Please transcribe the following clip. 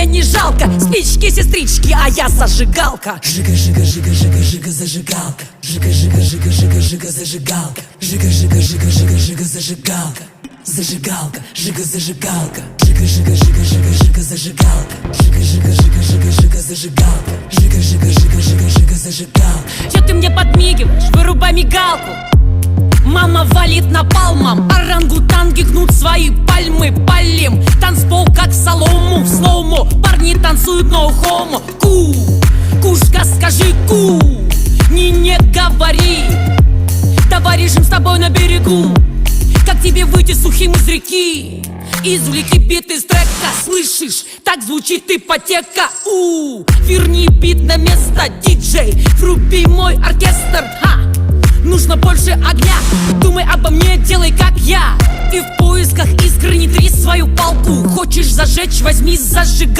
мне не жалко. Спички, сестрички, а я зажигалка. Жига, жига, жига, жига, жига, зажигалка. Жига, жига, жига, жига, жига, зажигалка. Жига, жига, жига, жига, жига, зажигалка. Зажигалка, жига, зажигалка. Жига, жига, жига, жига, жига, зажигалка. Жига, жига, жига, жига, жига, зажигалка. Жига, жига, жига, жига, жига, зажигалка. Чё ты мне подмигиваешь? Вырубай мигалку. Мама валит напалмом, орангутанги гнут свои пальмы. Палим танцпол как солому в слоумо. Парни танцуют ноу-хомо. Ку, кушка, скажи ку. Не говори. Товарищем с тобой на берегу. Как тебе выйти сухим из реки? Извлеки бит из трека, слышишь? Так звучит ипотека. Верни бит на место, диджей. Вруби мой оркестр. Нужно больше огня. Думай обо мне, делай как я. И в поисках искры не трись свою палку. Хочешь зажечь, возьми зажигалку.